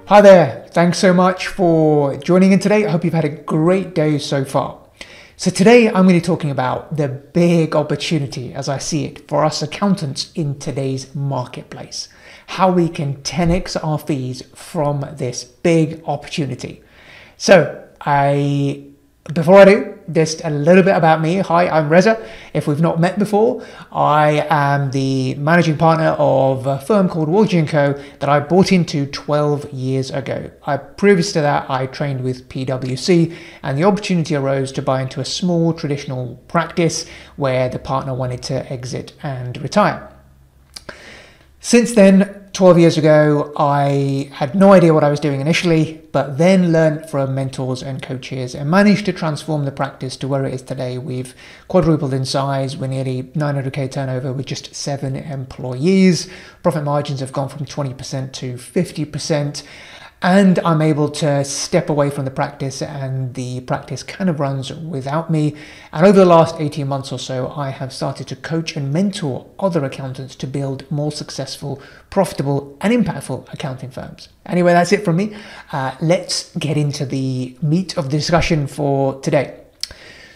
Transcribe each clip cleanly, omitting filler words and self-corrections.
Hi there, thanks so much for joining in today. I hope you've had a great day so far. So today I'm going to be talking about the big opportunity, as I see it, for us accountants in today's marketplace. How we can 10x our fees from this big opportunity. So before I do, just a little bit about me. Hi, I'm Reza. If we've not met before, I am the managing partner of a firm called Walsh & Co. that I bought into 12 years ago. Previous to that, I trained with PwC, and the opportunity arose to buy into a small traditional practice where the partner wanted to exit and retire. Since then, 12 years ago, I had no idea what I was doing initially, but then learned from mentors and coaches and managed to transform the practice to where it is today. We've quadrupled in size. We're nearly 900K turnover with just 7 employees. Profit margins have gone from 20% to 50%. And I'm able to step away from the practice, and the practice kind of runs without me. And over the last 18 months or so, I have started to coach and mentor other accountants to build more successful, profitable, and impactful accounting firms. Anyway, that's it from me. Let's get into the meat of the discussion for today.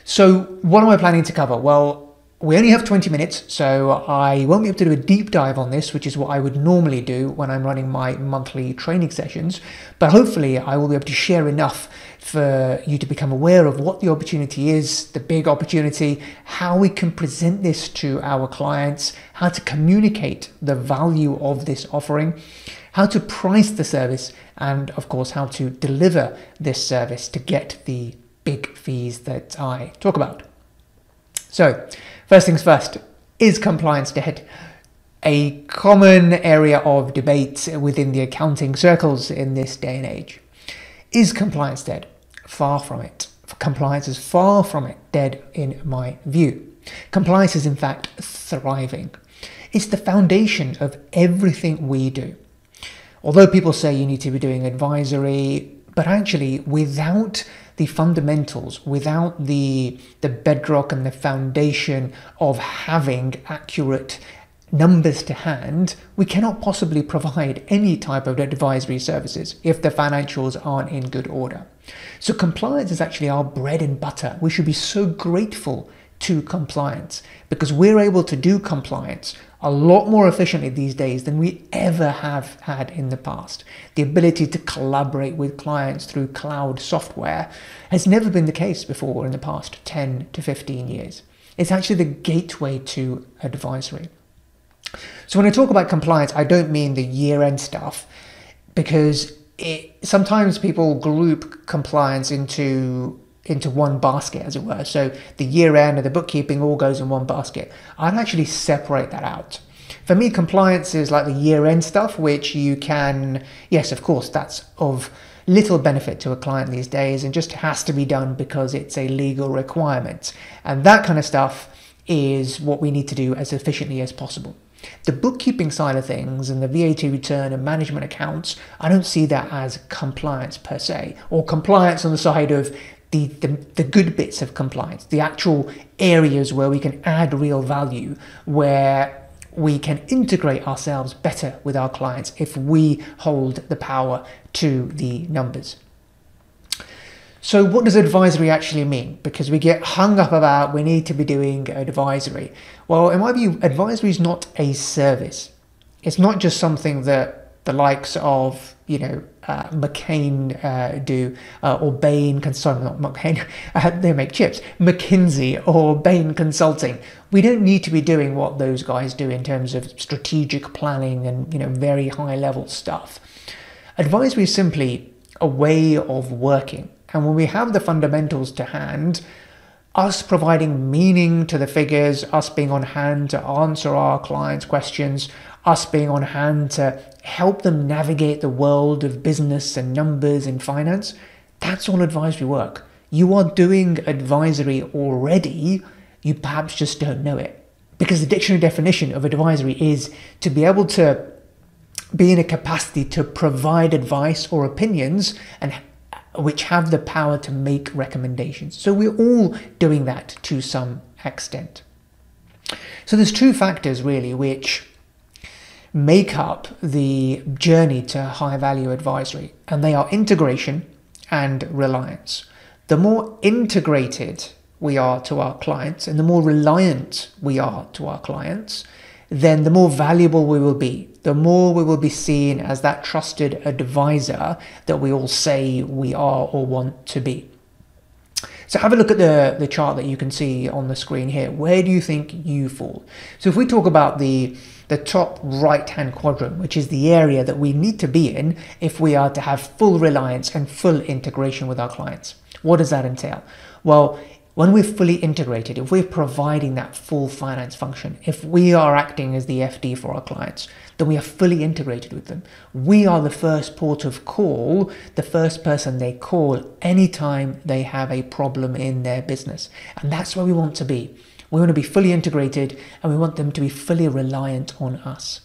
So what am I planning to cover? Well, we only have 20 minutes, so I won't be able to do a deep dive on this, which is what I would normally do when I'm running my monthly training sessions. But hopefully I will be able to share enough for you to become aware of what the opportunity is, the big opportunity, how we can present this to our clients, how to communicate the value of this offering, how to price the service, and of course, how to deliver this service to get the big fees that I talk about. So, first things first, is compliance dead? A common area of debate within the accounting circles in this day and age. Is compliance dead? Far from it. Compliance is far from it dead in my view. Compliance is in fact thriving. It's the foundation of everything we do. Although people say you need to be doing advisory, but actually without the fundamentals, without the bedrock and the foundation of having accurate numbers to hand, we cannot possibly provide any type of advisory services if the financials aren't in good order. So compliance is actually our bread and butter. We should be so grateful to compliance because we're able to do compliance a lot more efficiently these days than we ever have had in the past. The ability to collaborate with clients through cloud software has never been the case before in the past 10 to 15 years. It's actually the gateway to advisory. So when I talk about compliance, I don't mean the year-end stuff, because sometimes people group compliance into one basket, as it were. So the year-end and the bookkeeping all goes in one basket. I'd actually separate that out. For me, compliance is like the year-end stuff, which you can, yes, of course, that's of little benefit to a client these days and just has to be done because it's a legal requirement. And that kind of stuff is what we need to do as efficiently as possible. The bookkeeping side of things and the VAT return and management accounts, I don't see that as compliance per se, or compliance on the side of the good bits of compliance, the actual areas where we can add real value, where we can integrate ourselves better with our clients if we hold the power to the numbers. So what does advisory actually mean? Because we get hung up about we need to be doing advisory. Well, in my view, advisory is not a service. It's not just something that the likes of, McCain do, or Bain, sorry, not McCain, they make chips, McKinsey or Bain Consulting. We don't need to be doing what those guys do in terms of strategic planning and, very high level stuff. Advisory is simply a way of working. And when we have the fundamentals to hand, us providing meaning to the figures, us being on hand to answer our clients' questions, us being on hand to help them navigate the world of business and numbers and finance, that's all advisory work. You are doing advisory already, you perhaps just don't know it. Because the dictionary definition of advisory is to be able to be in a capacity to provide advice or opinions and which have the power to make recommendations. So we're all doing that to some extent. So there's two factors really which make up the journey to high value advisory, and they are integration and reliance. The more integrated we are to our clients and the more reliant we are to our clients, then the more valuable we will be. The more we will be seen as that trusted advisor that we all say we are or want to be. So have a look at the chart that you can see on the screen here. Where do you think you fall? So if we talk about the top right-hand quadrant, which is the area that we need to be in if we are to have full reliance and full integration with our clients. What does that entail? Well, when we're fully integrated, if we're providing that full finance function, if we are acting as the FD for our clients, then we are fully integrated with them. We are the first port of call, the first person they call anytime they have a problem in their business. And that's where we want to be. We want to be fully integrated and we want them to be fully reliant on us.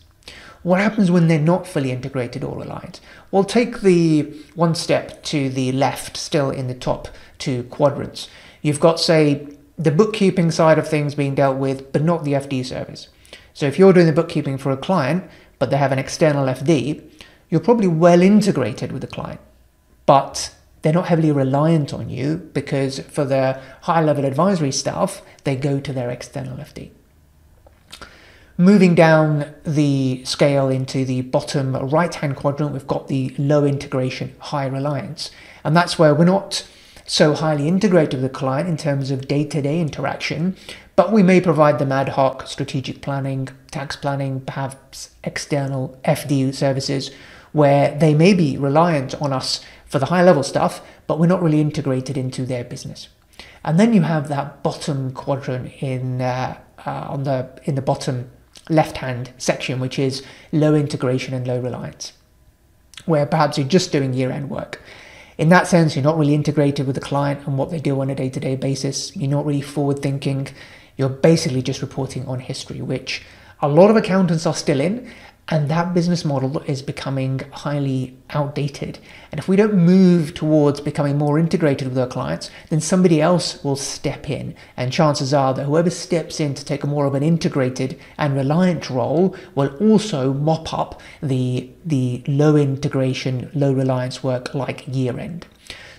What happens when they're not fully integrated or reliant? Well, take the one step to the left, still in the top two quadrants. You've got, say, the bookkeeping side of things being dealt with, but not the FD service. So if you're doing the bookkeeping for a client, but they have an external FD, you're probably well integrated with the client, but they're not heavily reliant on you because for the high level advisory stuff, they go to their external FD. Moving down the scale into the bottom right-hand quadrant, we've got the low integration, high reliance. And that's where we're not so highly integrated with the client in terms of day-to-day interaction, but we may provide them ad hoc strategic planning, tax planning, perhaps external FD services where they may be reliant on us for the high-level stuff, but we're not really integrated into their business. And then you have that bottom quadrant in the bottom left-hand section, which is low integration and low reliance, where perhaps you're just doing year-end work. In that sense, you're not really integrated with the client and what they do on a day-to-day basis. You're not really forward-thinking. You're basically just reporting on history, which a lot of accountants are still in, and that business model is becoming highly outdated. And if we don't move towards becoming more integrated with our clients, then somebody else will step in. And chances are that whoever steps in to take a more of an integrated and reliant role will also mop up the low integration, low reliance work like year end.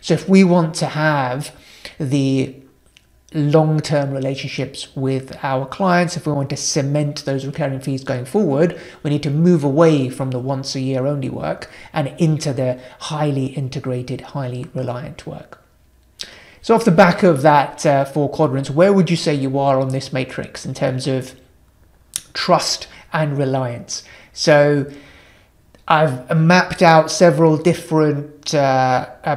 So if we want to have the long-term relationships with our clients, if we want to cement those recurring fees going forward, we need to move away from the once a year only work and into the highly integrated, highly reliant work. So off the back of that 4 quadrants, where would you say you are on this matrix in terms of trust and reliance? So I've mapped out several different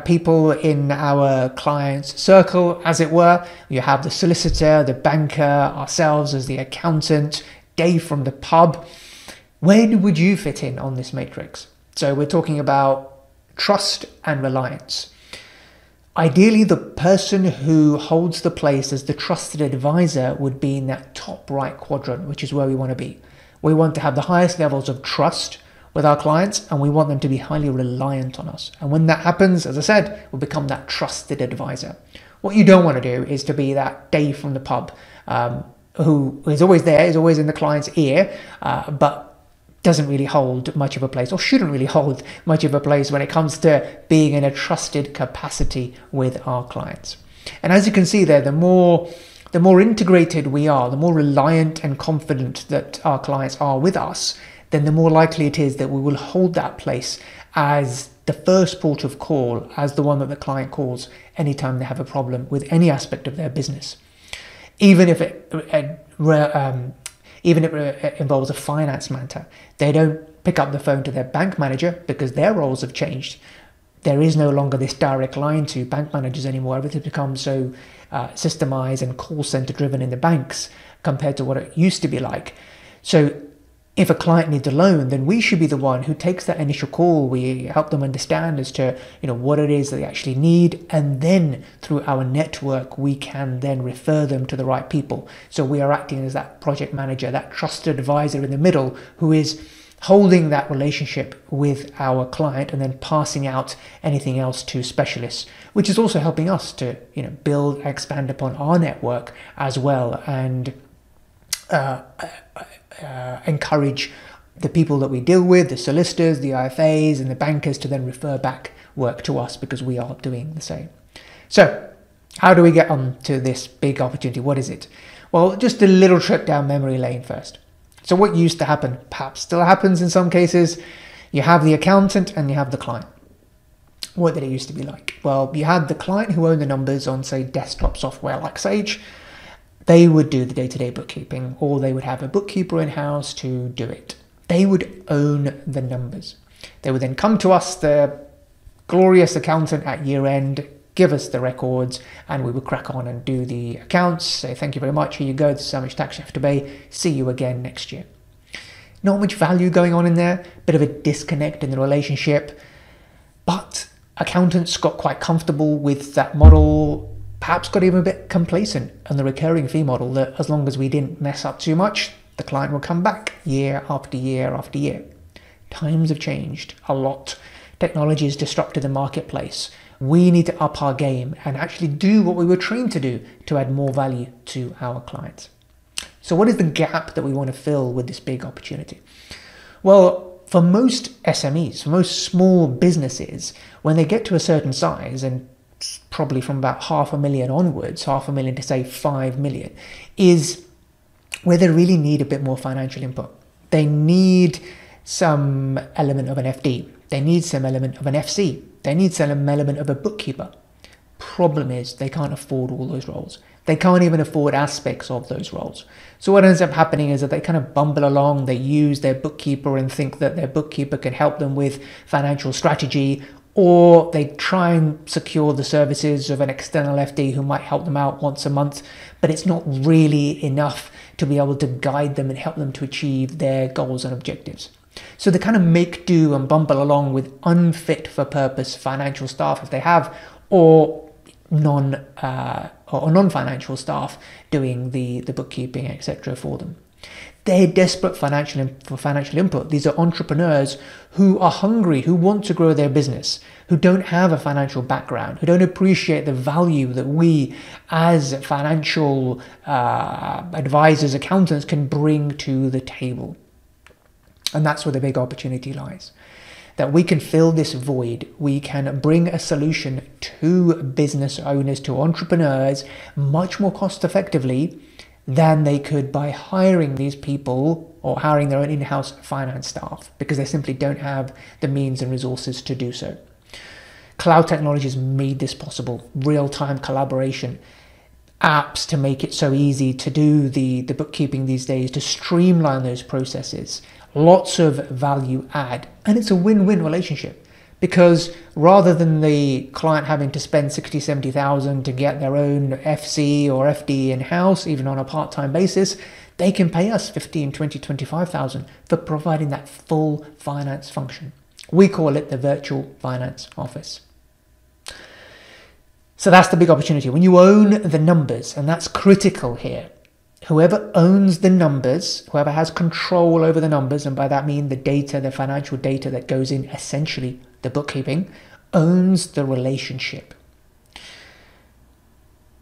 people in our client's circle, as it were. You have the solicitor, the banker, ourselves as the accountant, Dave from the pub. Where would you fit in on this matrix? So we're talking about trust and reliance. Ideally, the person who holds the place as the trusted advisor would be in that top right quadrant, which is where we want to be. We want to have the highest levels of trust with our clients, and we want them to be highly reliant on us. And when that happens, as I said, we'll become that trusted advisor. What you don't want to do is to be that Dave from the pub who is always there, is always in the client's ear, but doesn't really hold much of a place, or shouldn't really hold much of a place when it comes to being in a trusted capacity with our clients. And as you can see there, the more integrated we are, the more reliant and confident that our clients are with us, then the more likely it is that we will hold that place as the first port of call, as the one that the client calls anytime they have a problem with any aspect of their business. Even if it involves a finance matter, they don't pick up the phone to their bank manager because their roles have changed. There is no longer this direct line to bank managers anymore. Everything's become so systemized and call center driven in the banks compared to what it used to be like. So if a client needs a loan, then we should be the one who takes that initial call. We help them understand as to what it is that they actually need, and then through our network we can then refer them to the right people. So we are acting as that project manager, that trusted advisor in the middle, who is holding that relationship with our client and then passing out anything else to specialists, which is also helping us to build, expand upon our network as well, and encourage the people that we deal with, the solicitors, the IFAs and the bankers, to then refer back work to us because we are doing the same. So how do we get on to this big opportunity? What is it? Well, just a little trip down memory lane first. So what used to happen, perhaps still happens in some cases, you have the accountant and you have the client. What did it used to be like? Well, you had the client who owned the numbers on, say, desktop software like Sage. They would do the day-to-day bookkeeping, or they would have a bookkeeper in-house to do it. They would own the numbers. They would then come to us, the glorious accountant, at year end, give us the records, and we would crack on and do the accounts, say thank you very much, here you go, this is how much tax you have to pay, see you again next year. Not much value going on in there, bit of a disconnect in the relationship, but accountants got quite comfortable with that model, perhaps got even a bit complacent on the recurring fee model, that as long as we didn't mess up too much, the client will come back year after year after year. Times have changed a lot. Technology has disrupted the marketplace. We need to up our game and actually do what we were trained to do to add more value to our clients. So what is the gap that we want to fill with this big opportunity? Well, for most SMEs, for most small businesses, when they get to a certain size, and probably from about 500,000 onwards, 500,000 to say 5 million, is where they really need a bit more financial input. They need some element of an FD. They need some element of an FC. They need some element of a bookkeeper. Problem is, they can't afford all those roles. They can't even afford aspects of those roles. So what ends up happening is that they kind of bumble along, they use their bookkeeper and think that their bookkeeper can help them with financial strategy, or they try and secure the services of an external FD who might help them out once a month, but it's not really enough to be able to guide them and help them to achieve their goals and objectives. So they kind of make do and bumble along with unfit for purpose financial staff if they have, or non-financial staff doing the bookkeeping, etc. for them. They're desperate for financial input. These are entrepreneurs who are hungry, who want to grow their business, who don't have a financial background, who don't appreciate the value that we as financial advisors, accountants can bring to the table. And that's where the big opportunity lies. That we can fill this void, we can bring a solution to business owners, to entrepreneurs, much more cost effectively than they could by hiring these people or hiring their own in-house finance staff, because they simply don't have the means and resources to do so. Cloud technologies made this possible. Real-time collaboration, apps to make it so easy to do the bookkeeping these days, to streamline those processes. Lots of value add, and it's a win-win relationship, because rather than the client having to spend 60, 70,000 to get their own FC or FD in-house, even on a part-time basis, they can pay us 15, 20, 25,000 for providing that full finance function. We call it the virtual finance office. So that's the big opportunity. When you own the numbers, and that's critical here, whoever owns the numbers, whoever has control over the numbers, and by that I mean the data, the financial data that goes in, essentially the bookkeeping, owns the relationship.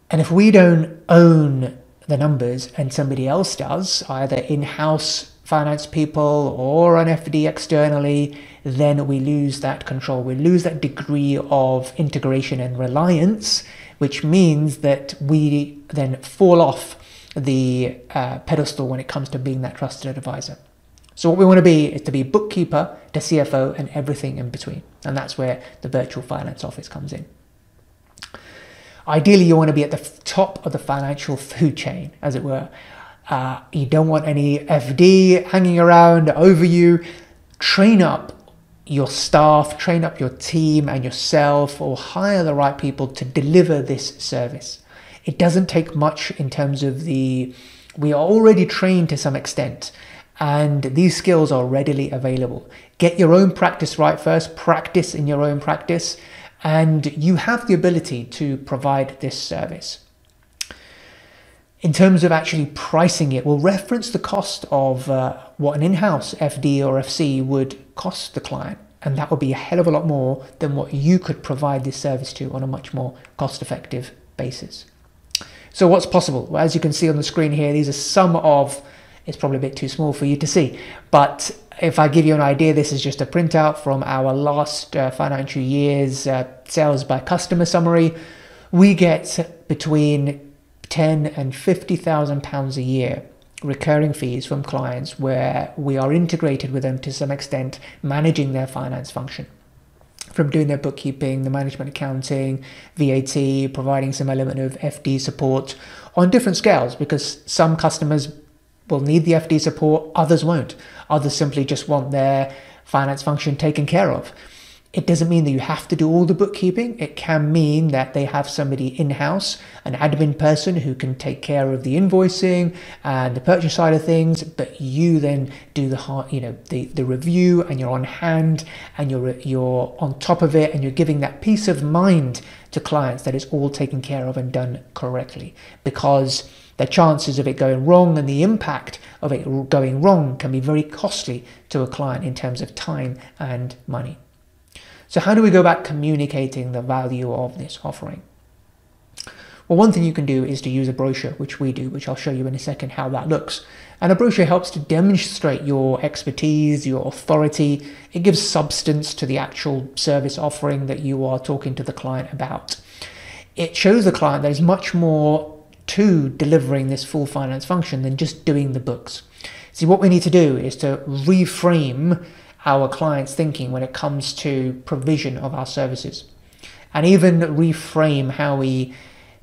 And if we don't own the numbers and somebody else does, either in-house finance people or an FD externally, then we lose that control. We lose that degree of integration and reliance, which means that we then fall off the pedestal when it comes to being that trusted advisor. So what we want to be is to be bookkeeper to CFO and everything in between. And that's where the virtual finance office comes in. Ideally, you want to be at the top of the financial food chain, as it were. You don't want any FD hanging around over you. Train up your staff, train up your team and yourself, or hire the right people to deliver this service. It doesn't take much in terms of we are already trained to some extent, and these skills are readily available. Get your own practice right first, practice in your own practice, and you have the ability to provide this service. In terms of actually pricing it, we'll reference the cost of what an in-house FD or FC would cost the client. And that would be a hell of a lot more than what you could provide this service to on a much more cost-effective basis. So what's possible? Well, as you can see on the screen here, these are some of, it's probably a bit too small for you to see, but if I give you an idea, this is just a printout from our last financial year's sales by customer summary. We get between £10,000 and £50,000 a year recurring fees from clients where we are integrated with them to some extent, managing their finance function. From doing their bookkeeping, the management accounting, VAT, providing some element of FD support on different scales, because some customers will need the FD support, others won't. Others simply just want their finance function taken care of. It doesn't mean that you have to do all the bookkeeping. It can mean that they have somebody in-house, an admin person who can take care of the invoicing and the purchase side of things, but you then do the review, and you're on hand, and you're on top of it, and you're giving that peace of mind to clients that it's all taken care of and done correctly, because the chances of it going wrong and the impact of it going wrong can be very costly to a client in terms of time and money. So how do we go about communicating the value of this offering? Well, one thing you can do is to use a brochure, which we do, which I'll show you in a second how that looks. And a brochure helps to demonstrate your expertise, your authority. It gives substance to the actual service offering that you are talking to the client about. It shows the client there's much more to delivering this full finance function than just doing the books. See, what we need to do is to reframe our clients' thinking when it comes to provision of our services, and even reframe how we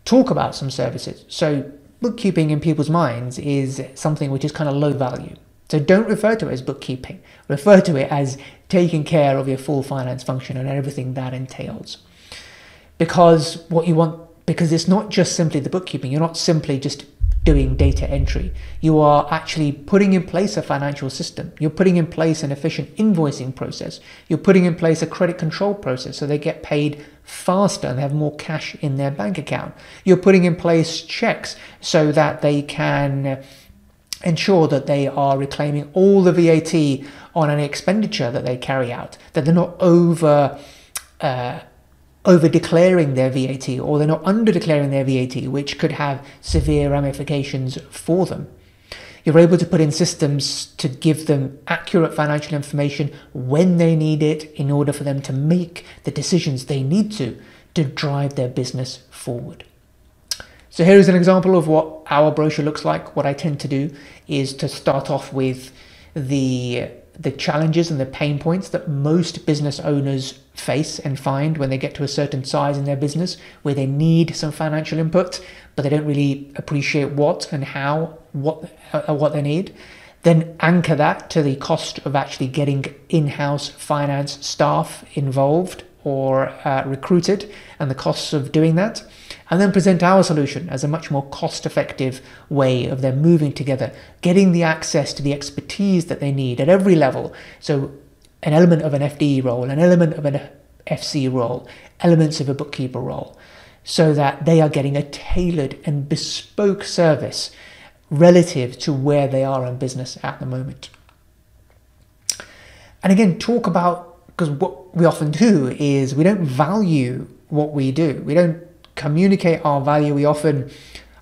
talk about some services. So bookkeeping in people's minds is something which is kind of low value. So don't refer to it as bookkeeping. Refer to it as taking care of your full finance function and everything that entails. Because it's not just simply the bookkeeping. You're not simply just doing data entry. You are actually putting in place a financial system. You're putting in place an efficient invoicing process. You're putting in place a credit control process so they get paid faster and have more cash in their bank account. You're putting in place checks so that they can ensure that they are reclaiming all the VAT on an expenditure that they carry out, that they're not over declaring their VAT, or they're not under declaring their VAT, which could have severe ramifications for them. You're able to put in systems to give them accurate financial information when they need it in order for them to make the decisions they need to drive their business forward. So here is an example of what our brochure looks like. What I tend to do is to start off with the challenges and the pain points that most business owners face and find when they get to a certain size in their business, where they need some financial input, but they don't really appreciate what and how, what they need. Then anchor that to the cost of actually getting in-house finance staff involved or recruited, and the costs of doing that. And then present our solution as a much more cost-effective way of them moving together, getting the access to the expertise that they need at every level. So an element of an FD role, an element of an FC role, elements of a bookkeeper role, so that they are getting a tailored and bespoke service relative to where they are in business at the moment. And again, talk about, because what we often do is we don't value what we do. We don't communicate our value. We often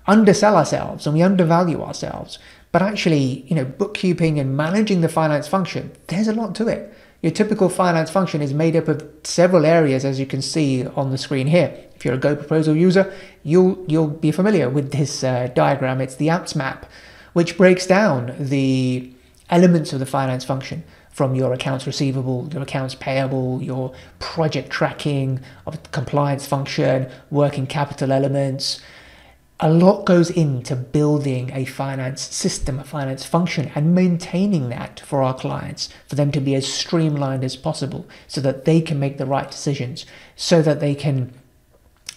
undersell ourselves and we undervalue ourselves. But actually, bookkeeping and managing the finance function, there's a lot to it. Your typical finance function is made up of several areas, as you can see on the screen here. If you're a Go Proposal user, you'll be familiar with this diagram. It's the apps map, which breaks down the elements of the finance function, from your accounts receivable, your accounts payable, your project tracking, of compliance function, working capital elements. A lot goes into building a finance system, a finance function, and maintaining that for our clients, for them to be as streamlined as possible so that they can make the right decisions, so that they can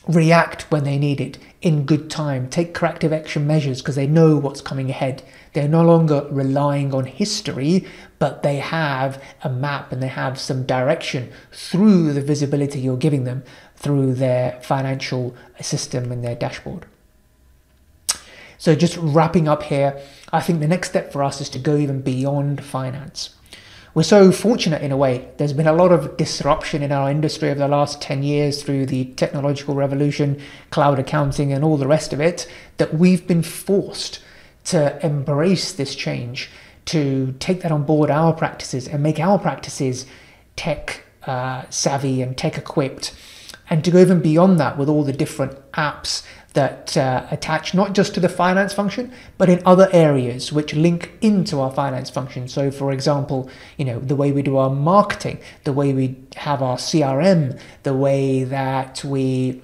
react when they need it in good time, take corrective action measures because they know what's coming ahead. They're no longer relying on history, but they have a map and they have some direction through the visibility you're giving them through their financial system and their dashboard. So just wrapping up here, I think the next step for us is to go even beyond finance. We're so fortunate in a way. There's been a lot of disruption in our industry over the last 10 years through the technological revolution, cloud accounting, and all the rest of it, that we've been forced to embrace this change, to take that on board our practices and make our practices tech savvy and tech equipped, and to go even beyond that with all the different apps that attach not just to the finance function, but in other areas which link into our finance function. So for example, the way we do our marketing, the way we have our CRM, the way that we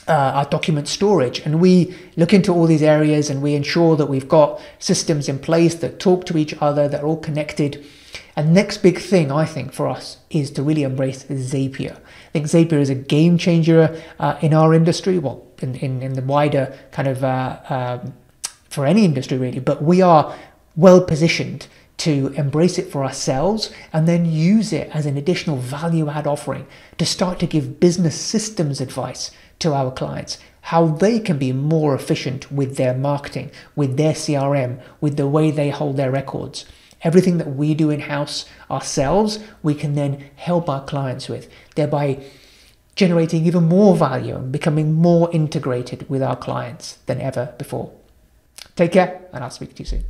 our document storage, and we look into all these areas and we ensure that we've got systems in place that talk to each other, that are all connected. And next big thing, I think, for us is to really embrace Zapier. I think Zapier is a game changer in our industry, well, in the wider kind of, for any industry really, but we are well positioned to embrace it for ourselves and then use it as an additional value add offering to start to give business systems advice to our clients, how they can be more efficient with their marketing, with their CRM, with the way they hold their records. Everything that we do in-house ourselves, we can then help our clients with, thereby generating even more value and becoming more integrated with our clients than ever before. Take care, and I'll speak to you soon.